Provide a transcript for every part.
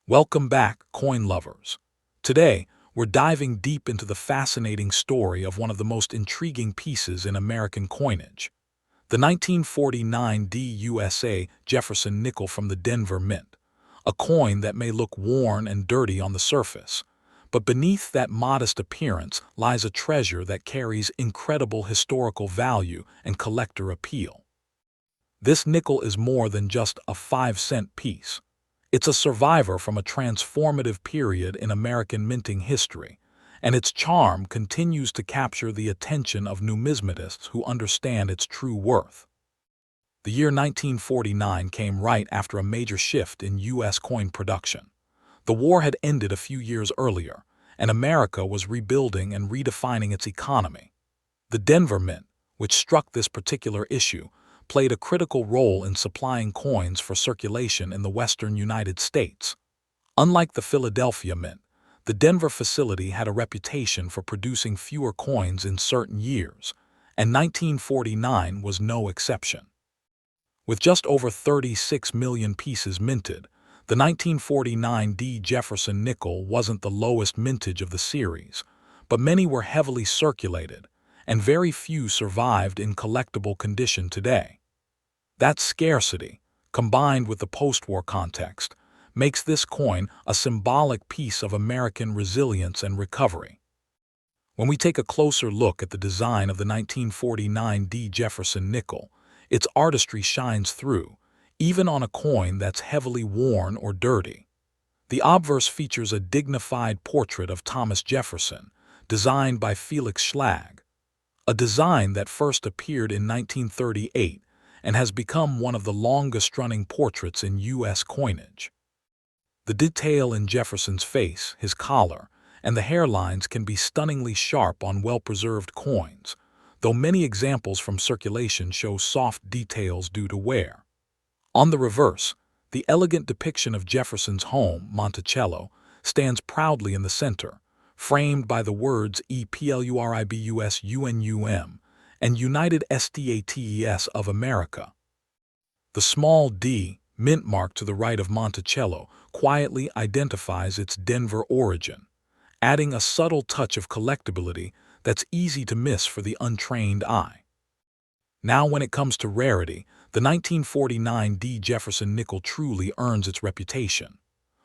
Welcome back, coin lovers. Today, we're diving deep into the fascinating story of one of the most intriguing pieces in American coinage, the 1949 USA Jefferson Nickel from the Denver Mint, a coin that may look worn and dirty on the surface, but beneath that modest appearance lies a treasure that carries incredible historical value and collector appeal. This nickel is more than just a 5-cent piece. It's a survivor from a transformative period in American minting history, and its charm continues to capture the attention of numismatists who understand its true worth. The year 1949 came right after a major shift in U.S. coin production. The war had ended a few years earlier, and America was rebuilding and redefining its economy. The Denver Mint, which struck this particular issue, played a critical role in supplying coins for circulation in the western United States. Unlike the Philadelphia Mint, the Denver facility had a reputation for producing fewer coins in certain years, and 1949 was no exception. With just over 36 million pieces minted, the 1949 Jefferson Nickel wasn't the lowest mintage of the series, but many were heavily circulated, and very few survived in collectible condition today. That scarcity, combined with the post-war context, makes this coin a symbolic piece of American resilience and recovery. When we take a closer look at the design of the 1949 Jefferson Nickel, its artistry shines through, even on a coin that's heavily worn or dirty. The obverse features a dignified portrait of Thomas Jefferson, designed by Felix Schlag, a design that first appeared in 1938 and has become one of the longest-running portraits in U.S. coinage. The detail in Jefferson's face, his collar, and the hairlines can be stunningly sharp on well-preserved coins, though many examples from circulation show soft details due to wear. On the reverse, the elegant depiction of Jefferson's home, Monticello, stands proudly in the center, framed by the words EPLURIBUSUNUM and United States of America. The small d, mint mark to the right of Monticello, quietly identifies its Denver origin, adding a subtle touch of collectability that's easy to miss for the untrained eye. Now, when it comes to rarity, the 1949 Jefferson Nickel truly earns its reputation.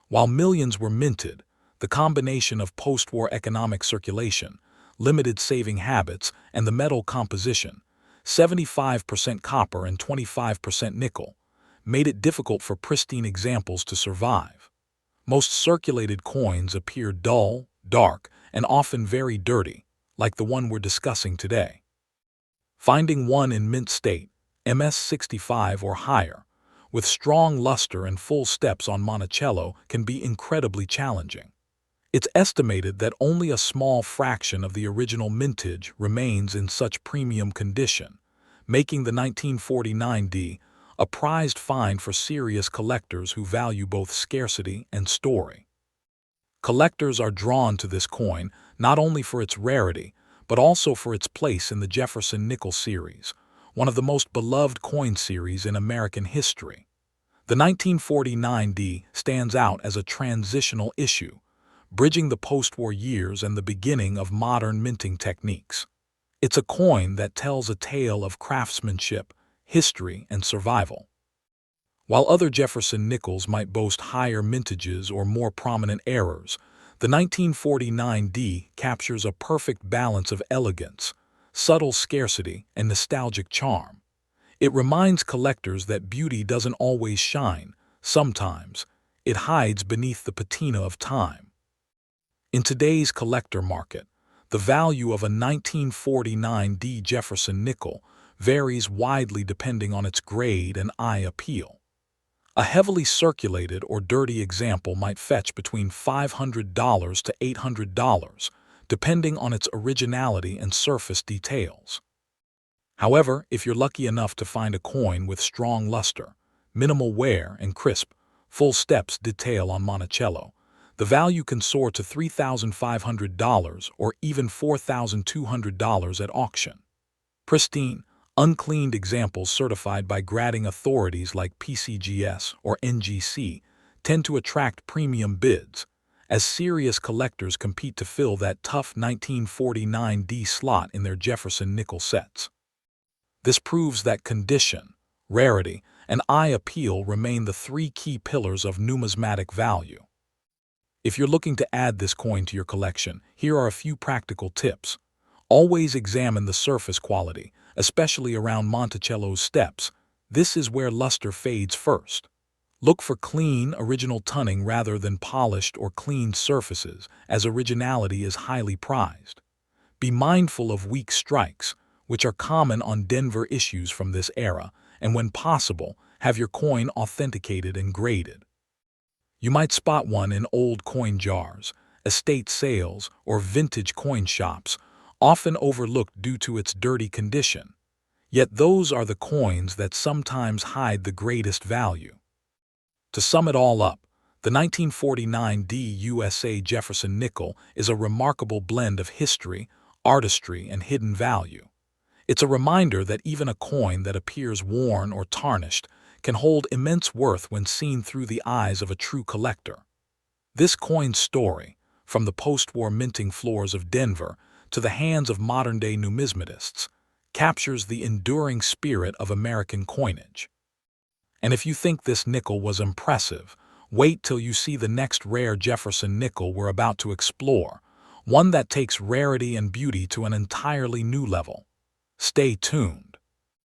While millions were minted, the combination of post-war economic circulation, limited saving habits, and the metal composition, 75% copper and 25% nickel, made it difficult for pristine examples to survive. Most circulated coins appear dull, dark, and often very dirty, like the one we're discussing today. Finding one in mint state, MS65 or higher, with strong luster and full steps on Monticello can be incredibly challenging. It's estimated that only a small fraction of the original mintage remains in such premium condition, making the 1949 a prized find for serious collectors who value both scarcity and story. Collectors are drawn to this coin not only for its rarity, but also for its place in the Jefferson Nickel series, one of the most beloved coin series in American history. The 1949 stands out as a transitional issue, bridging the post-war years and the beginning of modern minting techniques. It's a coin that tells a tale of craftsmanship, history, and survival. While other Jefferson Nickels might boast higher mintages or more prominent errors, the 1949 captures a perfect balance of elegance, subtle scarcity, and nostalgic charm. It reminds collectors that beauty doesn't always shine. Sometimes, it hides beneath the patina of time. In today's collector market, the value of a 1949 Jefferson Nickel varies widely depending on its grade and eye appeal. A heavily circulated or dirty example might fetch between $500 to $800, depending on its originality and surface details. However, if you're lucky enough to find a coin with strong luster, minimal wear, and crisp, full steps detail on Monticello, the value can soar to $3,500 or even $4,200 at auction. Pristine, uncleaned examples certified by grading authorities like PCGS or NGC tend to attract premium bids, as serious collectors compete to fill that tough 1949D slot in their Jefferson Nickel sets. This proves that condition, rarity, and eye appeal remain the three key pillars of numismatic value. If you're looking to add this coin to your collection, here are a few practical tips. Always examine the surface quality, especially around Monticello's steps. This is where luster fades first. Look for clean, original tunning rather than polished or cleaned surfaces, as originality is highly prized. Be mindful of weak strikes, which are common on Denver issues from this era, and when possible, have your coin authenticated and graded. You might spot one in old coin jars, estate sales, or vintage coin shops, often overlooked due to its dirty condition. Yet those are the coins that sometimes hide the greatest value. To sum it all up, the 1949D USA Jefferson Nickel is a remarkable blend of history, artistry, and hidden value. It's a reminder that even a coin that appears worn or tarnished can hold immense worth when seen through the eyes of a true collector. This coin's story, from the post-war minting floors of Denver to the hands of modern-day numismatists, captures the enduring spirit of American coinage. And if you think this nickel was impressive, wait till you see the next rare Jefferson nickel we're about to explore, one that takes rarity and beauty to an entirely new level. Stay tuned.